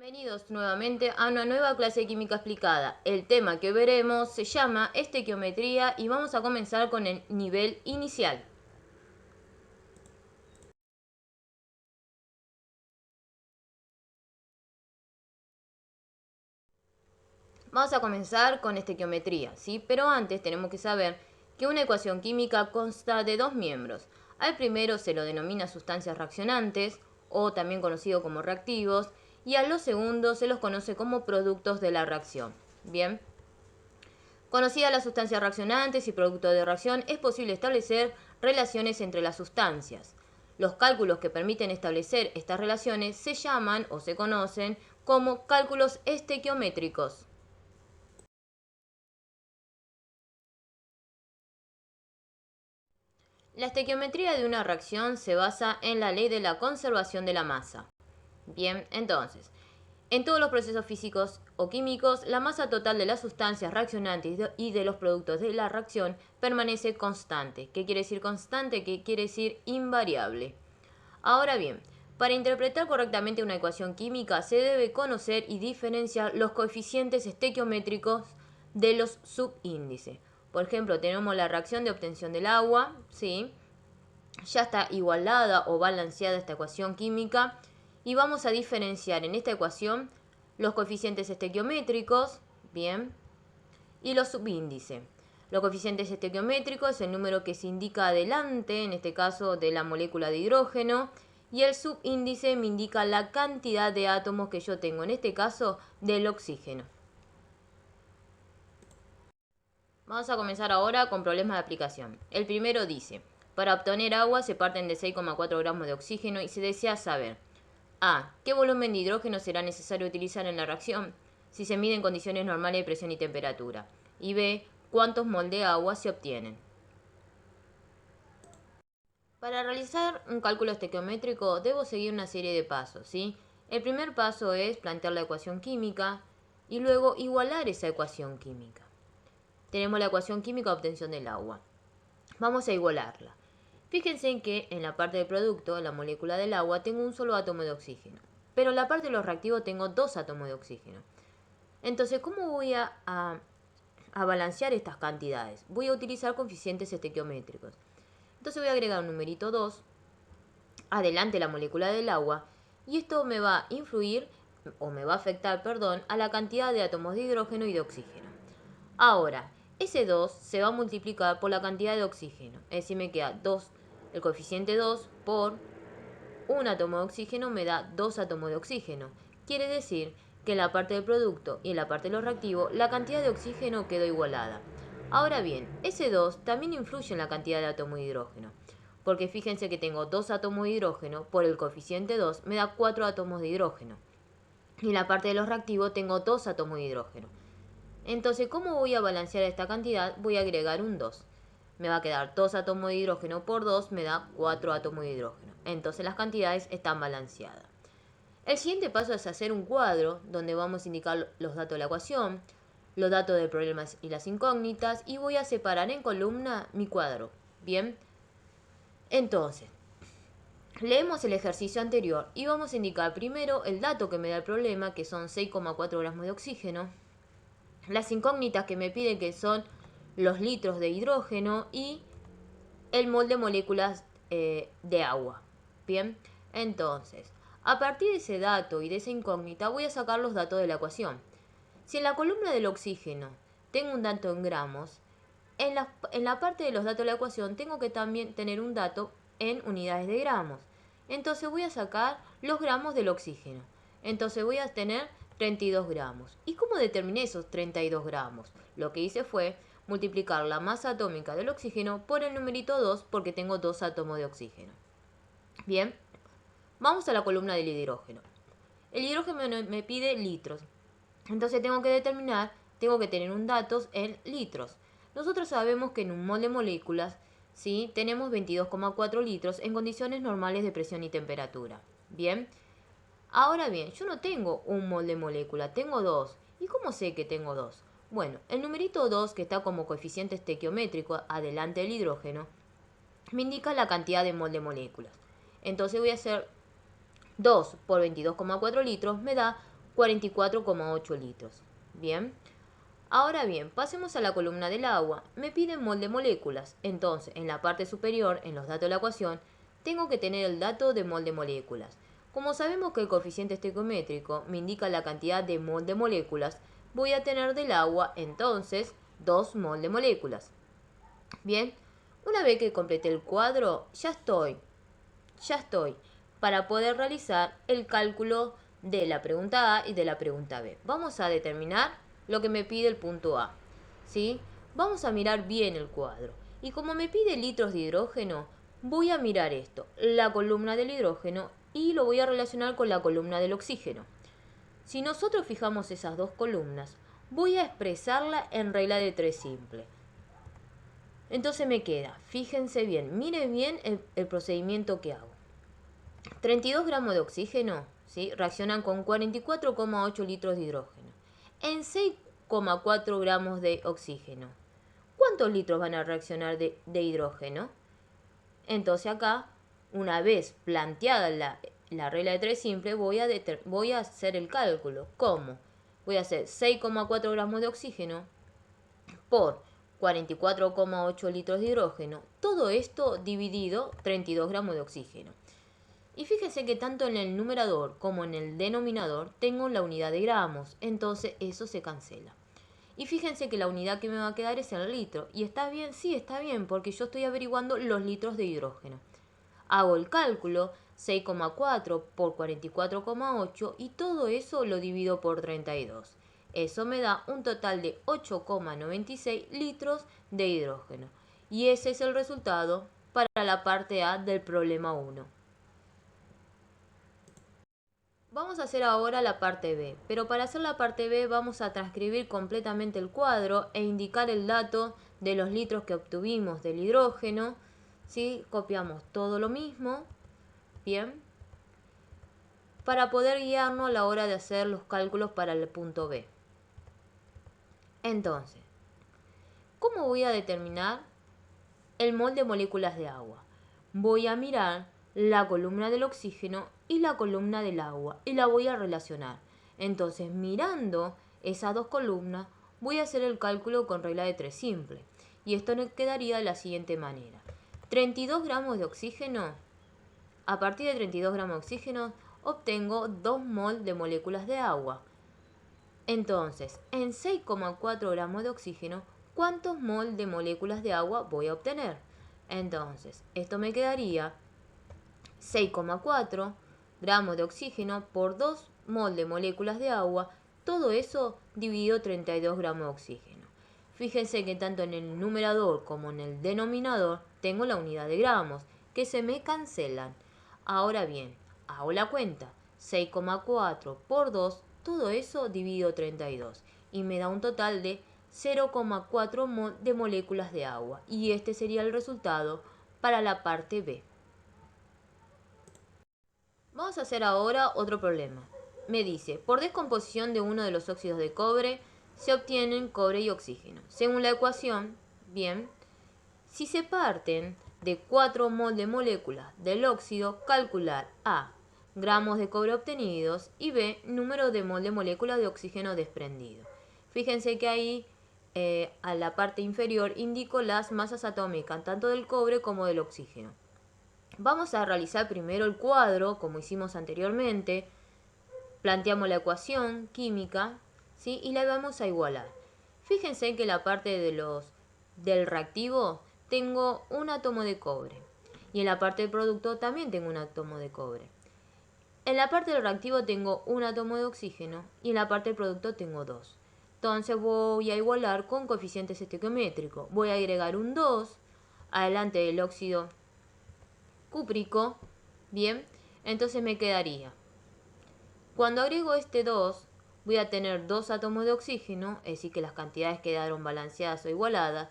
Bienvenidos nuevamente a una nueva clase de química explicada. El tema que veremos se llama estequiometría y vamos a comenzar con el nivel inicial. Vamos a comenzar con estequiometría, ¿sí? Pero antes tenemos que saber que una ecuación química consta de dos miembros. Al primero se lo denomina sustancias reaccionantes, o también conocido como reactivos, y a los segundos se los conoce como productos de la reacción. Bien. Conocidas las sustancias reaccionantes y productos de reacción, es posible establecer relaciones entre las sustancias. Los cálculos que permiten establecer estas relaciones se llaman o se conocen como cálculos estequiométricos. La estequiometría de una reacción se basa en la ley de la conservación de la masa. Bien, entonces, en todos los procesos físicos o químicos, la masa total de las sustancias reaccionantes y de los productos de la reacción permanece constante. ¿Qué quiere decir constante? ¿Qué quiere decir invariable? Ahora bien, para interpretar correctamente una ecuación química se debe conocer y diferenciar los coeficientes estequiométricos de los subíndices. Por ejemplo, tenemos la reacción de obtención del agua, ¿sí? Ya está igualada o balanceada esta ecuación química y vamos a diferenciar en esta ecuación los coeficientes estequiométricos, bien, y los subíndices. Los coeficientes estequiométricos es el número que se indica adelante, en este caso de la molécula de hidrógeno, y el subíndice me indica la cantidad de átomos que yo tengo, en este caso del oxígeno. Vamos a comenzar ahora con problemas de aplicación. El primero dice, para obtener agua se parten de 6,4 gramos de oxígeno y se desea saber A. ¿Qué volumen de hidrógeno será necesario utilizar en la reacción? Si se mide en condiciones normales de presión y temperatura. Y B. ¿Cuántos mol de agua se obtienen? Para realizar un cálculo estequiométrico debo seguir una serie de pasos, ¿sí? El primer paso es plantear la ecuación química y luego igualar esa ecuación química. Tenemos la ecuación química de obtención del agua. Vamos a igualarla. Fíjense en que en la parte del producto, en la molécula del agua, tengo un solo átomo de oxígeno. Pero en la parte de los reactivos tengo dos átomos de oxígeno. Entonces, ¿cómo voy a balancear estas cantidades? Voy a utilizar coeficientes estequiométricos. Entonces voy a agregar un numerito 2, adelante la molécula del agua, y esto me va a influir, o me va a afectar, perdón, a la cantidad de átomos de hidrógeno y de oxígeno. Ahora, ese 2 se va a multiplicar por la cantidad de oxígeno. Es decir, me queda 2, el coeficiente 2 por un átomo de oxígeno me da 2 átomos de oxígeno. Quiere decir que en la parte del producto y en la parte de los reactivos la cantidad de oxígeno quedó igualada. Ahora bien, ese 2 también influye en la cantidad de átomos de hidrógeno. Porque fíjense que tengo 2 átomos de hidrógeno por el coeficiente 2 me da 4 átomos de hidrógeno. Y en la parte de los reactivos tengo 2 átomos de hidrógeno. Entonces, ¿cómo voy a balancear esta cantidad? Voy a agregar un 2. Me va a quedar 2 átomos de hidrógeno por 2 me da 4 átomos de hidrógeno. Entonces las cantidades están balanceadas. El siguiente paso es hacer un cuadro donde vamos a indicar los datos de la ecuación, los datos de problemas y las incógnitas, y voy a separar en columna mi cuadro. Bien, entonces leemos el ejercicio anterior y vamos a indicar primero el dato que me da el problema, que son 6,4 gramos de oxígeno, las incógnitas que me piden, que son los litros de hidrógeno y el mol de moléculas de agua. Bien, entonces, a partir de ese dato y de esa incógnita voy a sacar los datos de la ecuación. Si en la columna del oxígeno tengo un dato en gramos, en la parte de los datos de la ecuación tengo que también tener un dato en unidades de gramos. Entonces voy a sacar los gramos del oxígeno. Entonces voy a tener 32 gramos. ¿Y cómo determiné esos 32 gramos? Lo que hice fue multiplicar la masa atómica del oxígeno por el numerito 2 porque tengo 2 átomos de oxígeno. Bien, vamos a la columna del hidrógeno. El hidrógeno me pide litros. Entonces tengo que tener un dato en litros. Nosotros sabemos que en un mol de moléculas, ¿sí?, tenemos 22,4 litros en condiciones normales de presión y temperatura. Bien, ahora bien, yo no tengo un mol de molécula, tengo 2. ¿Y cómo sé que tengo 2? Bueno, el numerito 2, que está como coeficiente estequiométrico adelante del hidrógeno, me indica la cantidad de mol de moléculas. Entonces voy a hacer 2 por 22,4 litros, me da 44,8 litros. Bien. Ahora bien, pasemos a la columna del agua. Me piden mol de moléculas. Entonces, en la parte superior, en los datos de la ecuación, tengo que tener el dato de mol de moléculas. Como sabemos que el coeficiente estequiométrico me indica la cantidad de mol de moléculas, voy a tener del agua, entonces, 2 mol de moléculas. Bien, una vez que completé el cuadro, ya estoy para poder realizar el cálculo de la pregunta A y de la pregunta B. Vamos a determinar lo que me pide el punto A, ¿sí? Vamos a mirar bien el cuadro. Y como me pide litros de hidrógeno, voy a mirar esto, la columna del hidrógeno, y lo voy a relacionar con la columna del oxígeno. Si nosotros fijamos esas dos columnas, voy a expresarla en regla de 3 simple. Entonces me queda, fíjense bien, miren bien el procedimiento que hago. 32 gramos de oxígeno, ¿sí?, reaccionan con 44,8 litros de hidrógeno. En 6,4 gramos de oxígeno, ¿cuántos litros van a reaccionar de hidrógeno? Entonces acá, una vez planteada la regla de 3 simple, voy a hacer el cálculo. ¿Cómo? Voy a hacer 6,4 gramos de oxígeno por 44,8 litros de hidrógeno. Todo esto dividido 32 gramos de oxígeno. Y fíjense que tanto en el numerador como en el denominador tengo la unidad de gramos, entonces eso se cancela. Y fíjense que la unidad que me va a quedar es el litro. ¿Y está bien? Sí, está bien, porque yo estoy averiguando los litros de hidrógeno. Hago el cálculo, 6,4 por 44,8, y todo eso lo divido por 32. Eso me da un total de 8,96 litros de hidrógeno. Y ese es el resultado para la parte A del problema 1. Vamos a hacer ahora la parte B, pero para hacer la parte B vamos a transcribir completamente el cuadro e indicar el dato de los litros que obtuvimos del hidrógeno, ¿sí? Copiamos todo lo mismo, bien, para poder guiarnos a la hora de hacer los cálculos para el punto B. Entonces, ¿cómo voy a determinar el mol de moléculas de agua? Voy a mirar la columna del oxígeno y la columna del agua y la voy a relacionar. Entonces, mirando esas dos columnas, voy a hacer el cálculo con regla de 3 simple. Y esto nos quedaría de la siguiente manera. 32 gramos de oxígeno, a partir de 32 gramos de oxígeno, obtengo 2 mol de moléculas de agua. Entonces, en 6,4 gramos de oxígeno, ¿cuántos mol de moléculas de agua voy a obtener? Entonces, esto me quedaría 6,4 gramos de oxígeno por 2 mol de moléculas de agua, todo eso dividido 32 gramos de oxígeno. Fíjense que tanto en el numerador como en el denominador tengo la unidad de gramos, que se me cancelan. Ahora bien, hago la cuenta, 6,4 por 2, todo eso dividido 32, y me da un total de 0,4 mol de moléculas de agua, y este sería el resultado para la parte B. Vamos a hacer ahora otro problema. Me dice, por descomposición de uno de los óxidos de cobre, se obtienen cobre y oxígeno. Según la ecuación, bien, si se parten de 4 mol de moléculas del óxido, calcular A, gramos de cobre obtenidos, y B, número de mol de moléculas de oxígeno desprendido. Fíjense que ahí a la parte inferior indico las masas atómicas, tanto del cobre como del oxígeno. Vamos a realizar primero el cuadro, como hicimos anteriormente. Planteamos la ecuación química, ¿sí?, y la vamos a igualar. Fíjense que en la parte del reactivo tengo un átomo de cobre. Y en la parte del producto también tengo un átomo de cobre. En la parte del reactivo tengo un átomo de oxígeno y en la parte del producto tengo 2. Entonces voy a igualar con coeficientes estequiométricos. Voy a agregar un 2 adelante del óxido cúprico, bien, entonces me quedaría, cuando agrego este 2, voy a tener 2 átomos de oxígeno, es decir que las cantidades quedaron balanceadas o igualadas,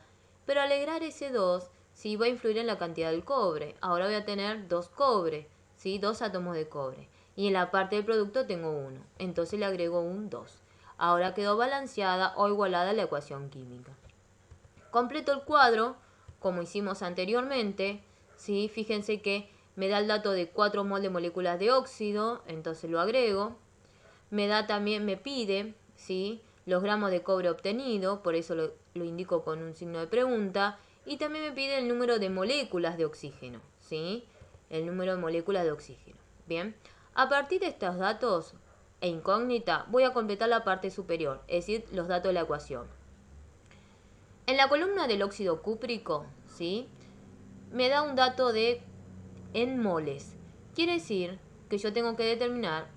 pero al agregar ese 2, sí va a influir en la cantidad del cobre. Ahora voy a tener 2 cobre, ¿sí?, 2 átomos de cobre, y en la parte del producto tengo 1, entonces le agrego un 2. Ahora quedó balanceada o igualada la ecuación química. Completo el cuadro, como hicimos anteriormente, ¿sí? Fíjense que me da el dato de 4 mol de moléculas de óxido, entonces lo agrego. me da también, me pide, ¿sí?, los gramos de cobre obtenido, por eso lo indico con un signo de pregunta, y también me pide el número de moléculas de oxígeno, ¿sí?, el número de moléculas de oxígeno. Bien, a partir de estos datos e incógnita voy a completar la parte superior, es decir, los datos de la ecuación. En la columna del óxido cúprico, ¿sí?, me da un dato de en moles. Quiere decir que yo tengo que determinar,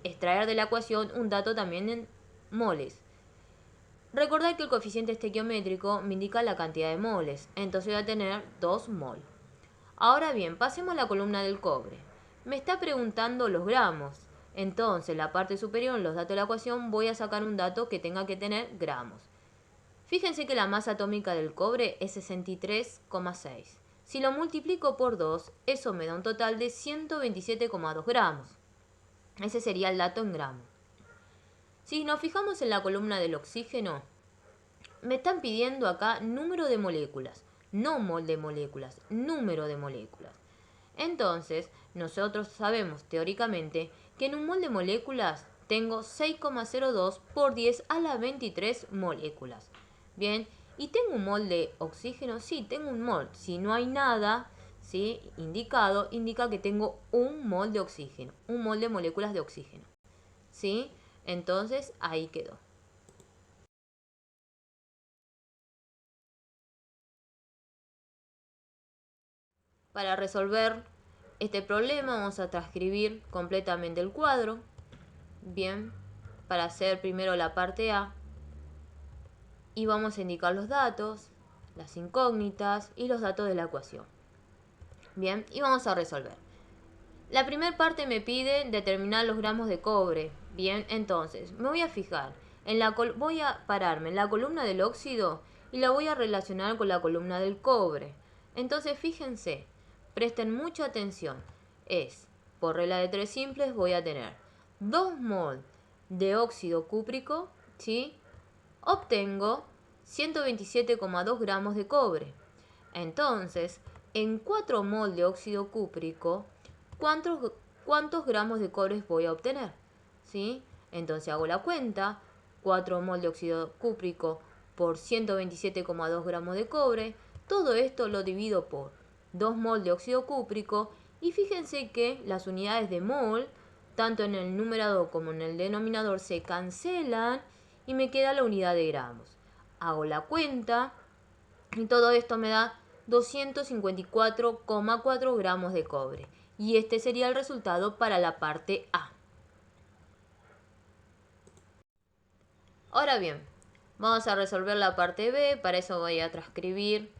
extraer de la ecuación un dato también en moles. Recordad que el coeficiente estequiométrico me indica la cantidad de moles, entonces voy a tener 2 mol. Ahora bien, pasemos a la columna del cobre. Me está preguntando los gramos, entonces en la parte superior, en los datos de la ecuación, voy a sacar un dato que tenga que tener gramos. Fíjense que la masa atómica del cobre es 63,6. Si lo multiplico por 2, eso me da un total de 127,2 gramos. Ese sería el dato en gramos. Si nos fijamos en la columna del oxígeno, me están pidiendo acá número de moléculas, no mol de moléculas, número de moléculas. Entonces, nosotros sabemos teóricamente que en un mol de moléculas tengo 6,02 por 10 a la 23 moléculas. Bien, ¿y tengo un mol de oxígeno? Sí, tengo un mol. Si no hay nada, ¿sí?, indicado, indica que tengo un mol de oxígeno, un mol de moléculas de oxígeno. ¿Sí? Entonces, ahí quedó. Para resolver este problema vamos a transcribir completamente el cuadro. Bien, para hacer primero la parte A. Y vamos a indicar los datos, las incógnitas y los datos de la ecuación. Bien, y vamos a resolver. La primera parte me pide determinar los gramos de cobre. Bien, entonces me voy a fijar, voy a pararme en la columna del óxido y la voy a relacionar con la columna del cobre. Entonces fíjense, presten mucha atención. Por regla de 3 simples, voy a tener 2 mol de óxido cúprico, ¿sí?, obtengo 127,2 gramos de cobre. Entonces, en 4 mol de óxido cúprico, ¿cuántos gramos de cobre voy a obtener? ¿Sí? Entonces hago la cuenta, 4 mol de óxido cúprico por 127,2 gramos de cobre, todo esto lo divido por 2 mol de óxido cúprico y fíjense que las unidades de mol, tanto en el numerador como en el denominador, se cancelan y me queda la unidad de gramos. Hago la cuenta y todo esto me da 254,4 gramos de cobre. Y este sería el resultado para la parte A. Ahora bien, vamos a resolver la parte B. Para eso voy a transcribir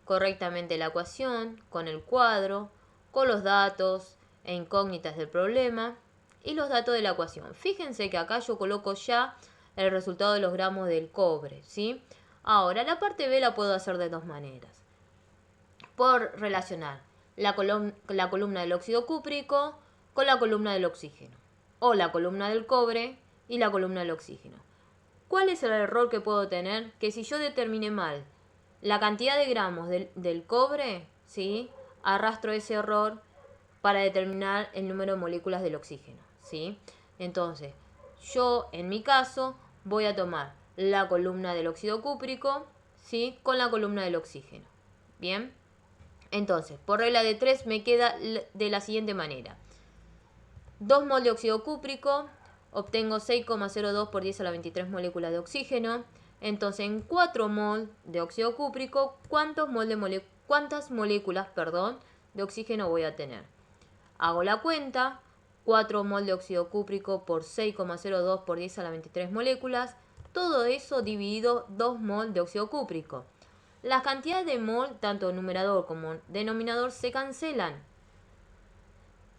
correctamente la ecuación con el cuadro, con los datos e incógnitas del problema y los datos de la ecuación. Fíjense que acá yo coloco ya el resultado de los gramos del cobre, ¿sí? Ahora, la parte B la puedo hacer de dos maneras. Por relacionar la columna del óxido cúprico con la columna del oxígeno. O la columna del cobre y la columna del oxígeno. ¿Cuál es el error que puedo tener? Que si yo determiné mal la cantidad de gramos del cobre, ¿sí?, arrastro ese error para determinar el número de moléculas del oxígeno, ¿sí? Entonces, yo en mi caso voy a tomar la columna del óxido cúprico, ¿sí?, con la columna del oxígeno. Bien, entonces, por regla de 3 me queda de la siguiente manera. 2 mol de óxido cúprico, obtengo 6,02 por 10 a la 23 moléculas de oxígeno. Entonces, en 4 mol de óxido cúprico, ¿cuántas moléculas de oxígeno voy a tener? Hago la cuenta, 4 mol de óxido cúprico por 6,02 por 10 a la 23 moléculas, todo eso dividido 2 mol de óxido cúprico. Las cantidades de mol, tanto numerador como denominador, se cancelan.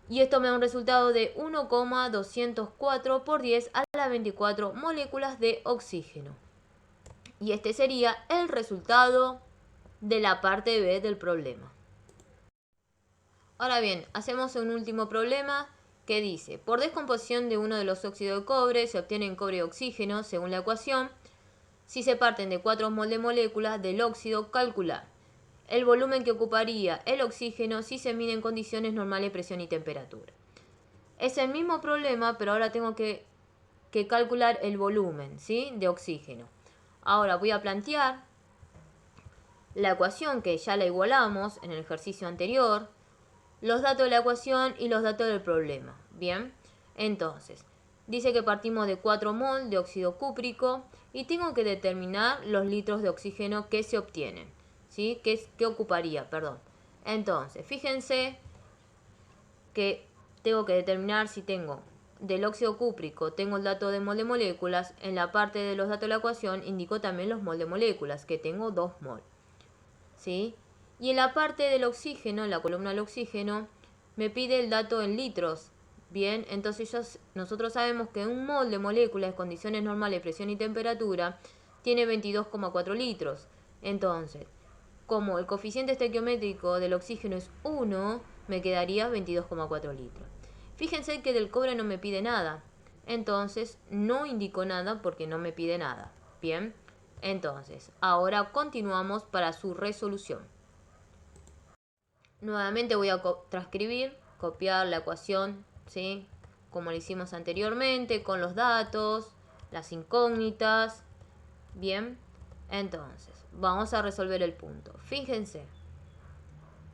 Y esto me da un resultado de 1,204 por 10 a la 24 moléculas de oxígeno. Y este sería el resultado de la parte B del problema. Ahora bien, hacemos un último problema que dice, por descomposición de uno de los óxidos de cobre se obtienen cobre y oxígeno, según la ecuación. Si se parten de 4 mol de moléculas del óxido, calcular el volumen que ocuparía el oxígeno si se mide en condiciones normales de presión y temperatura. Es el mismo problema, pero ahora tengo que que calcular el volumen, ¿sí?, de oxígeno. Ahora voy a plantear la ecuación que ya la igualamos en el ejercicio anterior, los datos de la ecuación y los datos del problema. Bien, entonces, dice que partimos de 4 mol de óxido cúprico y tengo que determinar los litros de oxígeno que se obtienen, ¿sí?, que ocuparía, perdón. Entonces, fíjense que tengo que determinar si tengo del óxido cúprico, tengo el dato de mol de moléculas, en la parte de los datos de la ecuación indico también los mol de moléculas, que tengo 2 mol. ¿Sí? Y en la parte del oxígeno, en la columna del oxígeno, me pide el dato en litros. Bien, entonces nosotros sabemos que un mol de moléculas en condiciones normales, presión y temperatura, tiene 22,4 litros. Entonces, como el coeficiente estequiométrico del oxígeno es 1, me quedaría 22,4 litros. Fíjense que del cobre no me pide nada. Entonces, no indico nada porque no me pide nada. Bien. Entonces, ahora continuamos para su resolución. Nuevamente voy a transcribir, copiar la ecuación, ¿sí?, como lo hicimos anteriormente, con los datos, las incógnitas. Bien, entonces, vamos a resolver el punto. Fíjense,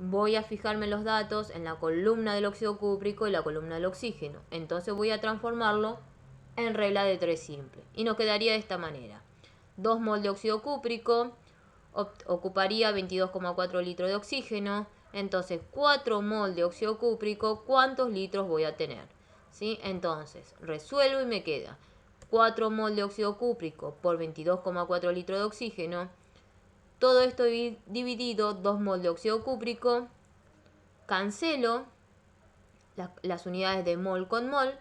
voy a fijarme los datos en la columna del óxido cúprico y la columna del oxígeno. Entonces voy a transformarlo en regla de 3 simple. Y nos quedaría de esta manera. 2 mol de óxido cúprico ocuparía 22,4 litros de oxígeno. Entonces, 4 mol de óxido cúprico, ¿cuántos litros voy a tener? ¿Sí? Entonces, resuelvo y me queda 4 mol de óxido cúprico por 22,4 litros de oxígeno. Todo esto dividido, 2 mol de óxido cúprico. Cancelo las unidades de mol con mol.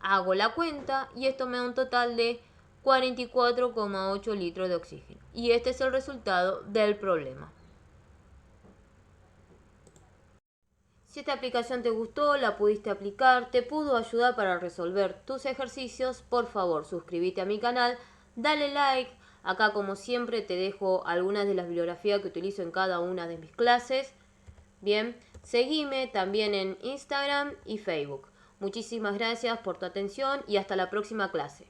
Hago la cuenta y esto me da un total de 44,8 litros de oxígeno. Y este es el resultado del problema. Si esta aplicación te gustó, la pudiste aplicar, te pudo ayudar para resolver tus ejercicios, por favor suscríbete a mi canal, dale like. Acá como siempre te dejo algunas de las bibliografías que utilizo en cada una de mis clases. Bien, seguime también en Instagram y Facebook. Muchísimas gracias por tu atención y hasta la próxima clase.